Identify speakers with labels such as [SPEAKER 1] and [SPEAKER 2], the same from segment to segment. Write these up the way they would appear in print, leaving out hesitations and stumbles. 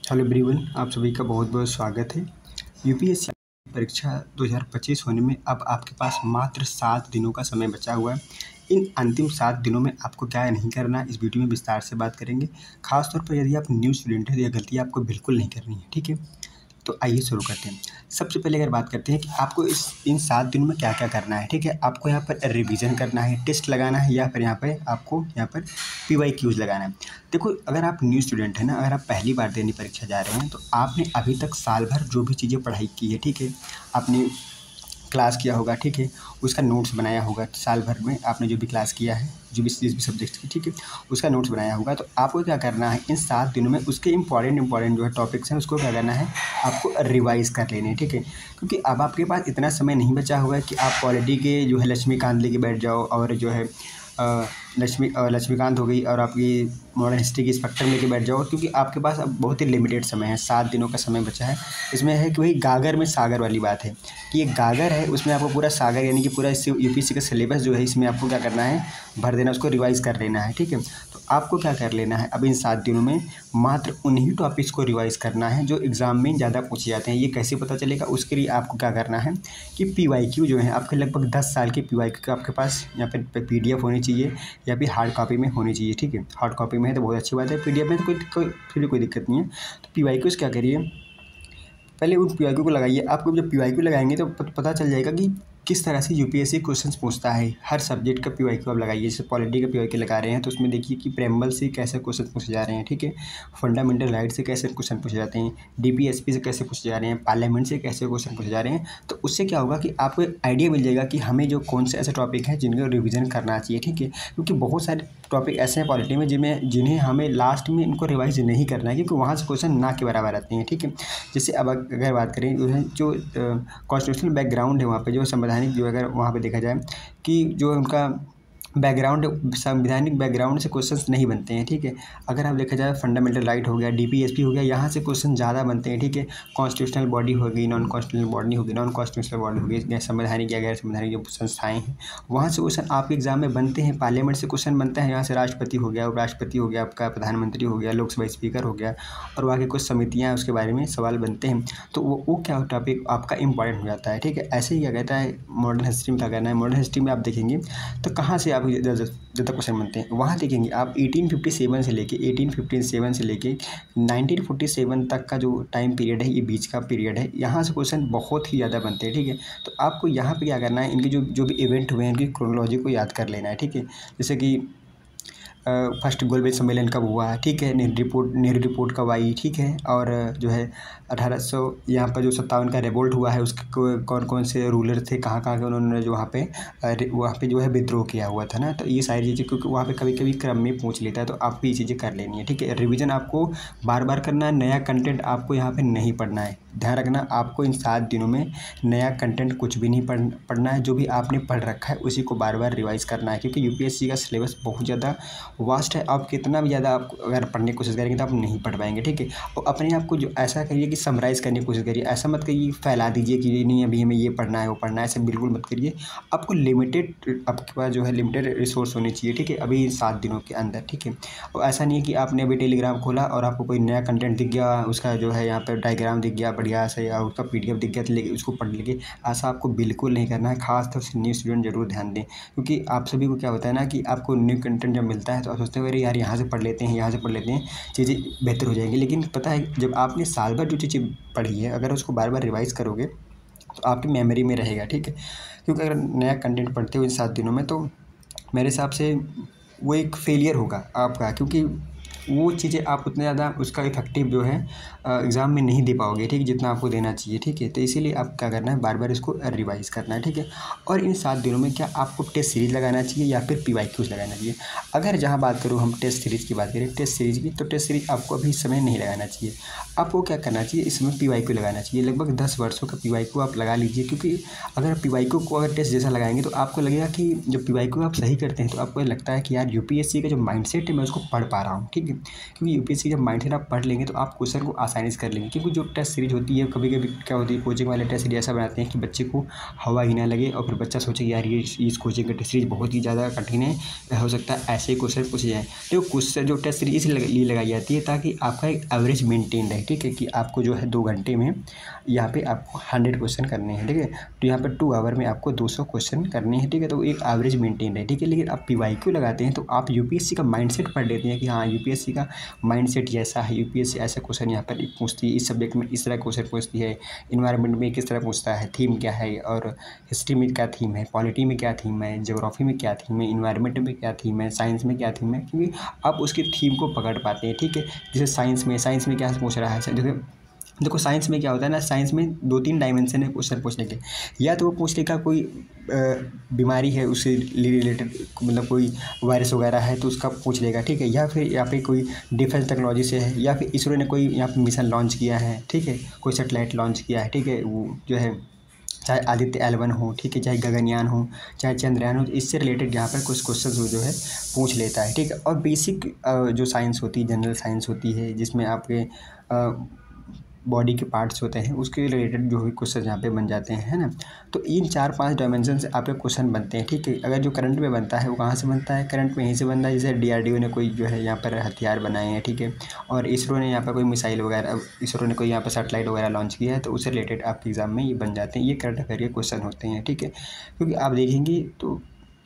[SPEAKER 1] Hello everyone, आप सभी का बहुत बहुत स्वागत है। यूपीएससी परीक्षा 2025 होने में अब आपके पास मात्र 7 दिनों का समय बचा हुआ है। इन अंतिम 7 दिनों में आपको क्या नहीं करना है, इस वीडियो में विस्तार से बात करेंगे। खासतौर पर यदि आप न्यू स्टूडेंट हैं तो यह गलतियाँ आपको बिल्कुल नहीं करनी है, ठीक है। तो आइए शुरू करते हैं। सबसे पहले अगर बात करते हैं कि आपको इन 7 दिनों में क्या क्या करना है, ठीक है। आपको यहाँ पर रिवीजन करना है, टेस्ट लगाना है, या फिर यहाँ पर आपको यहाँ पर PYQs लगाना है। देखो, अगर आप न्यू स्टूडेंट हैं ना, अगर आप पहली बार देने परीक्षा जा रहे हैं तो आपने अभी तक साल भर जो भी चीज़ें पढ़ाई की है, ठीक है, आपने क्लास किया होगा, ठीक है, उसका नोट्स बनाया होगा। साल भर में आपने जो भी क्लास किया है, जो भी जिस भी सब्जेक्ट की, ठीक है, उसका नोट्स बनाया होगा। तो आपको क्या करना है, इन 7 दिनों में उसके इंपॉर्टेंट जो है टॉपिक्स हैं, उसको क्या करना है, आपको रिवाइज कर लेने हैं, ठीक है। क्योंकि अब आपके पास इतना समय नहीं बचा हुआ है कि आप पॉलिटी के जो है लक्ष्मीकांत लेके बैठ जाओ, और जो है लक्ष्मीकांत हो गई, और आपकी मॉडर्न हिस्ट्री की स्पेक्ट्रम लेके बैठ जाओ, क्योंकि आपके पास अब बहुत ही लिमिटेड समय है। 7 दिनों का समय बचा है। इसमें है कि वही गागर में सागर वाली बात है कि ये गागर है, उसमें आपको पूरा सागर यानी कि पूरा इससे यूपीएससी का सिलेबस जो है, इसमें आपको क्या करना है, भर देना, उसको रिवाइज कर लेना है, ठीक है। तो आपको क्या कर लेना है, अब इन 7 दिनों में मात्र उन्हीं टॉपिक्स को रिवाइज करना है जो एग्ज़ाम में ज़्यादा पूछे जाते हैं। ये कैसे पता चलेगा, उसके लिए आपको क्या करना है कि PYQ जो है आपके लगभग 10 साल के PYQ का आपके पास यहाँ पर PDF होनी चाहिए, या फिर हार्ड कॉपी में होनी चाहिए, ठीक है। हार्ड कॉपी में है तो बहुत अच्छी बात है, PDF में तो फिर भी कोई दिक्कत नहीं है। तो PYQs क्या करिए, पहले उन PYQ को लगाइए। आपको जब PYQ लगाएंगे तो पता चल जाएगा कि किस तरह से यूपीएससी क्वेश्चंस पूछता है। हर सब्जेक्ट का PYQ आप लगाइए। जैसे पॉलिटी का PYQ लगा रहे हैं तो उसमें देखिए कि प्रेम्बल से कैसे क्वेश्चन पूछे जा रहे हैं, ठीक है, फंडामेंटल राइट से कैसे क्वेश्चन पूछे जाते हैं, DPSP से कैसे पूछे जा रहे हैं, पार्लियामेंट से कैसे क्वेश्चन पूछे जा रहे हैं। तो उससे क्या होगा कि आपको एक आइडिया मिल जाएगा कि हमें जो कौन से ऐसे टॉपिक हैं जिनका रिविज़न करना चाहिए, ठीक है। क्योंकि बहुत सारे टॉपिक ऐसे हैं पॉलिटी में जिन्हें हमें लास्ट में इनको रिवाइज नहीं करना है, क्योंकि वहाँ से क्वेश्चन ना के बराबर आते हैं, ठीक है। जैसे अब अगर बात करें जो कॉन्स्टिट्यूशनल बैकग्राउंड है, वहाँ पे जो संवैधानिक जो अगर वहाँ पे देखा जाए कि जो उनका बैकग्राउंड, संवैधानिक बैकग्राउंड से क्वेश्चंस नहीं बनते हैं, ठीक है। अगर आप देखा जाए फंडामेंटल राइट हो गया, DPSP हो गया, यहाँ से क्वेश्चन ज़्यादा बनते हैं, ठीक है। कॉन्स्टिट्यूशनल बॉडी होगी, नॉन कॉन्स्टिट्यूशनल बॉडी होगी, नॉन कॉन्स्टिट्यूशनल बॉडी होगी, संवैधानिक या गैर संवैधानिक जो संस्थाएँ हैं, वहाँ से क्वेश्चन आपके एग्जाम में बनते हैं। पार्लियामेंट से क्वेश्चन बनता है, यहाँ से राष्ट्रपति हो गया, उपराष्ट्रपति हो गया, आपका प्रधानमंत्री हो गया, लोकसभा स्पीकर हो गया, और वहाँ की कुछ समितियाँ उसके बारे में सवाल बनते हैं। तो वो क्या टॉपिक आपका इंपॉर्टेंट हो जाता है, ठीक है। ऐसे ही क्या कहता है मॉडर्न हिस्ट्री में क्या करना है, मॉडर्न हिस्ट्री में आप देखेंगे तो कहाँ से आप ज़्यादा क्वेश्चन बनते हैं, वहाँ देखेंगे आप 1857 से लेके 1947 तक का जो टाइम पीरियड है, ये बीच का पीरियड है, यहाँ से क्वेश्चन बहुत ही ज़्यादा बनते हैं, ठीक है। तो आपको यहाँ पे क्या करना है, इनके जो भी इवेंट हुए हैं इनकी क्रोनोलॉजी को याद कर लेना है, ठीक है। जैसे कि फर्स्ट गोलमेज सम्मेलन कब हुआ, ठीक है, नेहरू रिपोर्ट कब आई, ठीक है, और जो है 1800 यहाँ पर जो 57 का रिवोल्ट हुआ है, उसके कौन कौन से रूलर थे, कहाँ कहाँ के उन्होंने जो वहाँ पे जो है विद्रोह किया हुआ था ना। तो ये सारी चीज़ें क्योंकि वहाँ पे कभी कभी क्रम में पूछ लेता है, तो आपको ये चीज़ें कर लेनी है, ठीक है। रिवीजन आपको बार बार करना है, नया कंटेंट आपको यहाँ पर नहीं पढ़ना है। ध्यान रखना, आपको इन 7 दिनों में नया कंटेंट कुछ भी नहीं पढ़ना है। जो भी आपने पढ़ रखा है उसी को बार बार रिवाइज़ करना है, क्योंकि यूपीएससी का सिलेबस बहुत ज़्यादा वास्ट है। आप कितना भी ज़्यादा आप अगर पढ़ने की कोशिश करेंगे तो आप नहीं पढ़ पाएंगे, ठीक है। और अपने आप को जो ऐसा करिए कि समराइज़ करने की कोशिश करिए। ऐसा मत करिए फैला दीजिए कि नहीं अभी हमें ये पढ़ना है वो पढ़ना है, ऐसे बिल्कुल मत करिए। आपको आपके पास जो है लिमिटेड रिसोर्स होनी चाहिए, ठीक है, अभी 7 दिनों के अंदर, ठीक है। और ऐसा नहीं है कि आपने अभी टेलीग्राम खोला और आपको कोई नया कंटेंट दिख गया, उसका जो है यहाँ पर डायग्राम दिख गया बढ़िया से, या उसका PDF दिख गया तो लेके उसको पढ़ लीजिए। ऐसा आपको बिल्कुल नहीं करना है। खासतौर से न्यू स्टूडेंट जरूर ध्यान दें, क्योंकि आप सभी को क्या होता है ना कि आपको न्यू कंटेंट जब मिलता है तो आप सोचते हैं अरे यार यहाँ से पढ़ लेते हैं, यहाँ से पढ़ लेते हैं, चीज़ें बेहतर हो जाएंगी। लेकिन पता है जब आपने साल भर जो चीज़ें पढ़ी है, अगर उसको बार बार रिवाइज़ करोगे तो आपकी मेमोरी में रहेगा, ठीक है। क्योंकि अगर नया कंटेंट पढ़ते हो इन 7 दिनों में, तो मेरे हिसाब से वो एक फेलियर होगा आपका, क्योंकि वो चीज़ें आप उतना ज़्यादा उसका इफेक्टिव जो है एग्ज़ाम में नहीं दे पाओगे, ठीक है, जितना आपको देना चाहिए, ठीक है। तो इसीलिए आप क्या करना है, बार बार इसको रिवाइज़ करना है, ठीक है। और इन 7 दिनों में क्या आपको टेस्ट सीरीज़ लगाना चाहिए या फिर PYQs लगाना चाहिए। अगर जहाँ बात करूँ हम टेस्ट सीरीज़ की बात करें, टेस्ट सीरीज़ की, तो टेस्ट सीरीज़ आपको अभी इस समय नहीं लगाना चाहिए। आपको क्या करना चाहिए, इस समय PYQ लगाना चाहिए। लगभग 10 वर्षों का PYQ आप लगा लीजिए, क्योंकि अगर PYQ को अगर टेस्ट जैसा लगाएंगे तो आपको लगेगा कि जब PYQ आप सही करते हैं तो आपको लगता है कि यार यूपीएससी का जो माइंडसेट है मैं उसको पढ़ पा रहा हूँ, ठीक है। है, क्योंकि यूपीएससी जब माइंडसेट आप पढ़ लेंगे तो आप क्वेश्चन को आसानी से कर लेंगे। क्योंकि जो टेस्ट सीरीज होती है कभी कभी क्या होती है, कोचिंग वाले टेस्ट सीरीज ऐसा बनाते हैं कि बच्चे को हवा ही ना लगे और फिर बच्चा सोचे कि यार ये इस कोचिंग का टेस्ट सीरीज बहुत ही ज़्यादा कठिन है, हो सकता है ऐसे ही क्वेश्चन पूछे जाए। तो क्वेश्चन जो टेस्ट सीरीज इसलिए लगाई जाती है ताकि आपका एक एवरेज मेंटेन रहे, ठीक है, कि आपको जो है 2 घंटे में यहाँ पे आपको 100 क्वेश्चन करने हैं, ठीक है। तो यहाँ पर 2 आवर में आपको 200 क्वेश्चन करने हैं, ठीक है। तो एक एवरेज मेंटेन रहे, ठीक है। लेकिन आप पीवाईक्यू लगाते हैं तो आप यूपीएससी का माइंडसेट पढ़ लेते हैं कि हाँ यूपीएससी का माइंडसेट ऐसा है, यूपीएससी ऐसा क्वेश्चन यहाँ पर पूछती है, इस सब्जेक्ट में इस तरह क्वेश्चन पूछती है, इन्वायरमेंट में किस तरह पूछता है, थीम क्या है, और हिस्ट्री में क्या थीम है, पॉलिटी में क्या थीम है, ज्योग्राफी में क्या थीम है, इन्वायरमेंट में क्या थीम है, साइंस में क्या थीम है, क्योंकि आप उसकी थीम को पकड़ पाते हैं, ठीक है। जैसे साइंस में क्या पूछ रहा है, जैसे देखो साइंस में क्या होता है ना, साइंस में 2-3 डायमेंशन है क्वेश्चन पूछने के। या तो वो पूछ लेगा कोई बीमारी है उससे रिलेटेड, मतलब कोई वायरस वगैरह है तो उसका पूछ लेगा, ठीक है। या फिर यहाँ पे कोई डिफेंस टेक्नोलॉजी से है, या फिर इसरो ने कोई यहाँ पे मिशन लॉन्च किया है, ठीक है, कोई सेटेलाइट लॉन्च किया है, ठीक है, वो जो है चाहे आदित्य L1 हो, ठीक है, चाहे गगनयान हो, चाहे चंद्रयान हो, तो इससे रिलेटेड यहाँ पर कुछ क्वेश्चन जो है पूछ लेता है, ठीक है। और बेसिक जो साइंस होती है, जनरल साइंस होती है, जिसमें आपके बॉडी के पार्ट्स होते हैं, उसके रिलेटेड जो भी क्वेश्चन यहाँ पे बन जाते हैं, है ना। तो इन 4-5 डायमेंशन से आपके क्वेश्चन बनते हैं, ठीक है। अगर जो करंट में बनता है वो कहाँ से बनता है, करंट में यहीं से बनता है। जैसे DRDO ने कोई जो है यहाँ पर हथियार बनाए हैं, ठीक है, और इसरो ने यहाँ पर कोई मिसाइल वगैरह, इसरो ने कोई यहाँ पर सेटेलाइट वगैरह लॉन्च किया है, तो उससे रिलेटेड आपके एग्जाम में ये बन जाते हैं, ये करंट अफेयर के क्वेश्चन होते हैं, ठीक है। क्योंकि आप देखेंगे तो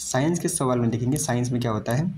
[SPEAKER 1] साइंस के सवाल में देखेंगे, साइंस में क्या होता है,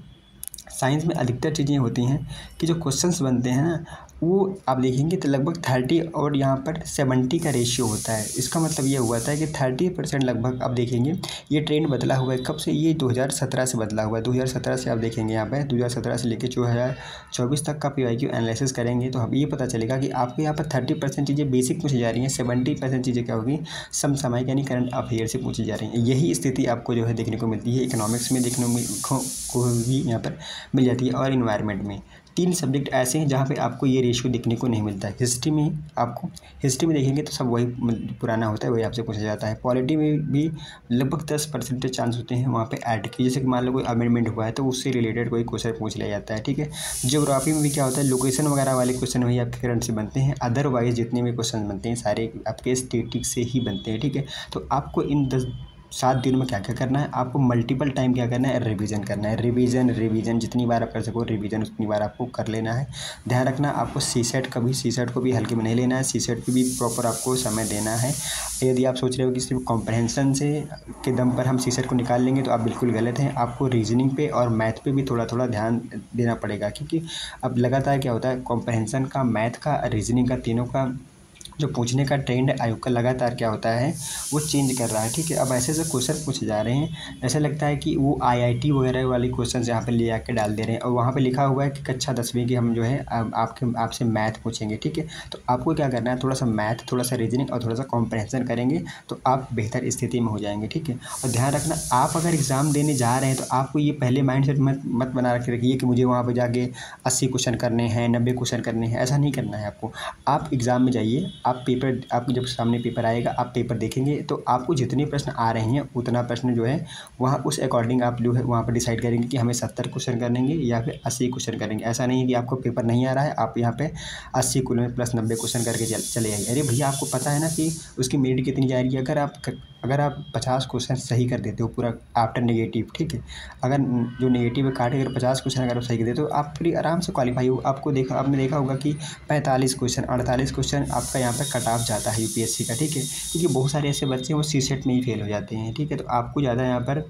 [SPEAKER 1] साइंस में अधिकतर चीज़ें होती हैं कि जो क्वेश्चंस बनते हैं ना, वो आप देखेंगे तो लगभग 30 और यहाँ पर 70 का रेशियो होता है। इसका मतलब ये हुआ था कि 30% लगभग, आप देखेंगे ये ट्रेंड बदला हुआ है कब से, ये 2017 से बदला हुआ है। 2017 से आप देखेंगे यहाँ पर 2017 से लेकर 2024 तक का पीवाईक्यू एनालिसिस करेंगे तो हम ये पता चलेगा कि आपको यहाँ पर 30% चीज़ें बेसिक पूछी जा रही हैं, 70% चीज़ें क्या होगी, समसामयिक यानी करंट अफेयर से पूछी जा रही हैं। यही स्थिति आपको जो है देखने को मिलती है इकोनॉमिक्स में, देखने को भी यहाँ पर मिल जाती है। और इन्वायरमेंट में 3 सब्जेक्ट ऐसे हैं जहाँ पे आपको ये रेशियो देखने को नहीं मिलता है। हिस्ट्री में आपको, हिस्ट्री में देखेंगे तो सब वही पुराना होता है, वही आपसे पूछा जाता है। पॉलिटी में भी लगभग 10% चांस होते हैं वहाँ पे ऐड की, जैसे कि मान लो कोई अमेंडमेंट हुआ है तो उससे रिलेटेड कोई क्वेश्चन पूछ लिया जाता है, ठीक है। ज्योग्राफी में भी क्या होता है, लोकेशन वगैरह वाले क्वेश्चन वही आपके करंट से बनते हैं। अदरवाइज जितने भी क्वेश्चन बनते हैं सारे आपके स्टैटिक से ही बनते हैं, ठीक है। तो आपको इन 7 दिनों में क्या क्या करना है, आपको मल्टीपल टाइम क्या करना है, रिवीजन करना है। रिवीजन जितनी बार आप कर सको रिवीजन उतनी बार आपको कर लेना है। ध्यान रखना आपको सीसेट को भी हल्के में नहीं लेना है, सीसेट को भी प्रॉपर आपको समय देना है। यदि आप सोच रहे हो कि सिर्फ कॉम्प्रहेंशन से के दम पर हम सीसेट को निकाल लेंगे तो आप बिल्कुल गलत हैं। आपको रीजनिंग पे और मैथ पे भी थोड़ा थोड़ा ध्यान देना पड़ेगा, क्योंकि अब लगातार क्या होता है, कॉम्प्रहेंशन का, मैथ का, रीजनिंग का, तीनों का जो पूछने का ट्रेंड है आयोग का लगातार क्या होता है वो चेंज कर रहा है, ठीक है। अब ऐसे ऐसे क्वेश्चन पूछे जा रहे हैं, ऐसा लगता है कि वो IIT वगैरह वाले क्वेश्चन यहाँ पे ले आके डाल दे रहे हैं, और वहाँ पे लिखा हुआ है कि कक्षा 10वीं की हम जो है आपसे मैथ पूछेंगे, ठीक है। तो आपको क्या करना है, थोड़ा सा मैथ, थोड़ा सा रीजनिंग और थोड़ा सा कॉम्प्रहेंशन करेंगे तो आप बेहतर स्थिति में हो जाएंगे, ठीक है। और ध्यान रखना आप अगर एग्ज़ाम देने जा रहे हैं तो आपको ये पहले माइंड सेट मत बना के रखिए कि मुझे वहाँ पर जाके 80 क्वेश्चन करने हैं, 90 क्वेश्चन करने हैं, ऐसा नहीं करना है आपको। आप एग्ज़ाम में जाइए, आप पेपर, आपको जब सामने पेपर आएगा आप पेपर देखेंगे तो आपको जितने प्रश्न आ रहे हैं उतना प्रश्न जो है वहाँ उस अकॉर्डिंग आप जो है वहाँ पर डिसाइड करेंगे कि हमें 70 क्वेश्चन करेंगे या फिर 80 क्वेश्चन करेंगे। ऐसा नहीं है कि आपको पेपर नहीं आ रहा है आप यहाँ पे 80 प्लस 90 क्वेश्चन करके चले आइए। अरे भैया आपको पता है ना कि उसकी मेरिट कितनी जाएगी। अगर आप 50 क्वेश्चन सही कर देते हो पूरा आफ्टर नेगेटिव, ठीक है, अगर जो नेगेटिव काटे अगर 50 क्वेश्चन अगर आप सही कर देते हो तो आप पूरी आराम से क्वालिफाई हो। आपने देखा होगा कि 45 क्वेश्चन 48 क्वेश्चन आपका यहाँ पर कट ऑफ जाता है यूपीएससी का, ठीक है, क्योंकि बहुत सारे ऐसे बच्चे हैं वो सीसेट में ही फेल हो जाते हैं, ठीक है। तो आपको ज़्यादा यहाँ पर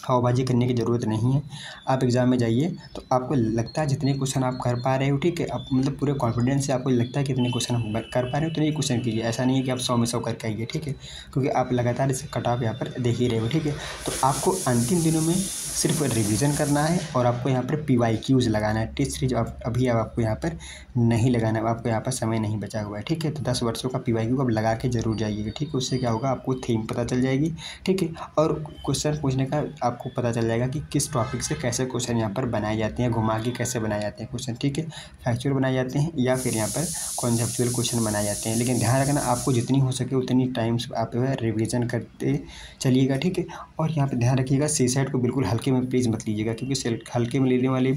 [SPEAKER 1] हवाबाजी करने की ज़रूरत नहीं है। आप एग्ज़ाम में जाइए तो आपको लगता है जितने क्वेश्चन आप कर पा रहे हो, ठीक है, आप मतलब पूरे कॉन्फिडेंस से आपको लगता है कितने क्वेश्चन आप कर पा रहे हो तो नहीं क्वेश्चन कीजिए। ऐसा नहीं है कि आप 100 में 100 करके आइए, ठीक है, क्योंकि आप लगातार इसे कट ऑफ यहाँ पर देख ही रहे हो, ठीक है। तो आपको अंतिम दिनों में सिर्फ रिवीजन करना है और आपको यहाँ पर PYQs लगाना है। टेस्ट सीरीज अभी अब आपको यहाँ पर नहीं लगाना है, आपको यहाँ पर समय नहीं बचा हुआ है, ठीक है। तो 10 वर्षों का PYQ अब लगा के जरूर जाइएगा, ठीक है। उससे क्या होगा, आपको थीम पता चल जाएगी, ठीक है, और क्वेश्चन पूछने का आपको पता चल जाएगा कि किस टॉपिक से कैसे क्वेश्चन यहाँ पर बनाए जाते हैं, घुमा के कैसे बनाए जाते हैं क्वेश्चन, ठीक है, फैक्चुअल बनाए जाते हैं या फिर यहाँ पर कॉन्सेप्चुअल क्वेश्चन बनाए जाते हैं। लेकिन ध्यान रखना आपको जितनी हो सके उतनी टाइम्स आप जो है रिविज़न करते चलिएगा, ठीक है। और यहाँ पर ध्यान रखिएगा सीसेट को बिल्कुल हल्के में प्लीज़ मत लीजिएगा, क्योंकि हल्के में लेने वाले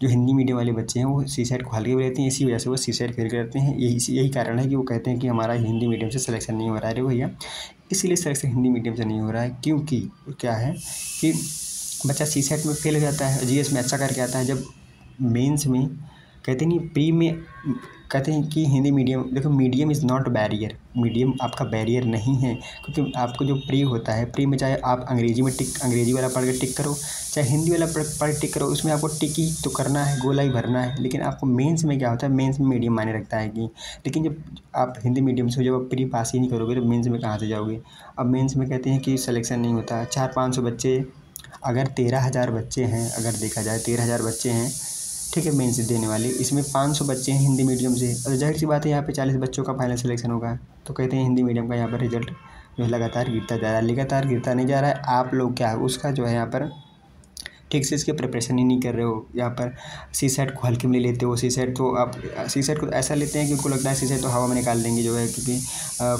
[SPEAKER 1] जो हिंदी मीडियम वाले बच्चे हैं वो सीसेट को हल्के में लेते हैं, इसी वजह से वो सीसेट फेल करते हैं। यही कारण है कि वो कहते हैं कि हमारा हिंदी मीडियम से सिलेक्शन नहीं हो रहा है। अरे भैया, इसीलिए सिलेक्शन हिंदी मीडियम से नहीं हो रहा है क्योंकि क्या है कि बच्चा सीसेट में फेल हो जाता है, जीएस में अच्छा करके आता है, जब मेंस में कहते नहीं प्री में कहते हैं कि हिंदी मीडियम, देखो medium is not barrier, medium आपका बैरियर नहीं है, क्योंकि आपको जो प्री होता है, प्री में चाहे आप अंग्रेजी में अंग्रेजी वाला पढ़ के टिक करो, चाहे हिंदी वाला पढ़ टिक करो, उसमें आपको टिक ही तो करना है, गोला ही भरना है। लेकिन आपको मेंस में क्या होता है, मेंस में मीडियम मायने रखता है कि, लेकिन जब आप हिंदी मीडियम से जब आप प्री पास ही नहीं करोगे तो मेंस में कहाँ से जाओगे। अब मेंस में कहते हैं कि सिलेक्शन नहीं होता है, 400-500 बच्चे, अगर 13,000 बच्चे हैं, अगर देखा जाए 13,000 बच्चे हैं, ठीक है, मेंस देने वाले, इसमें 500 बच्चे हैं हिंदी मीडियम से, और जाहिर सी बात है यहाँ पे 40 बच्चों का फाइनल सिलेक्शन होगा। तो कहते हैं हिंदी मीडियम का यहाँ पर रिजल्ट जो है लगातार गिरता जा रहा है, लगातार गिरता नहीं जा रहा है। आप लोग क्या है उसका जो है यहाँ पर ठीक से इसके प्रिपरेशन ही नहीं कर रहे हो, यहाँ पर सीसेट को हल्के में ले लेते हो। सीसेट तो आप सीसेट को ऐसा लेते हैं कि उनको लगता है सीसेट तो हवा में निकाल देंगे जो है, क्योंकि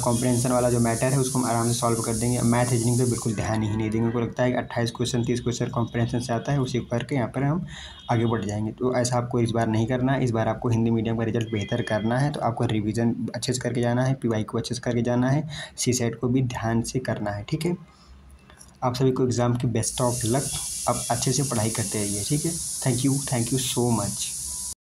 [SPEAKER 1] कॉम्प्रहेंशन वाला जो मैटर है उसको हम आराम से सॉल्व कर देंगे। मैथ रीजनिंग पे बिल्कुल ध्यान ही नहीं देंगे, उनको लगता है कि 28 क्वेश्चन 30 क्वेश्चन कॉम्प्रहेंशन से आता है, उसी को करके यहाँ पर हम आगे बढ़ जाएंगे। तो ऐसा आपको इस बार नहीं करना है, इस बार आपको हिंदी मीडियम का रिजल्ट बेहतर करना है, तो आपको रिविज़न अच्छे से करके जाना है, पीवाई को अच्छे से करके जाना है, सीसेट को भी ध्यान से करना है, ठीक है। आप सभी को एग्ज़ाम की बेस्ट ऑफ लक। आप अच्छे से पढ़ाई करते रहिए, ठीक है। Thank you so much.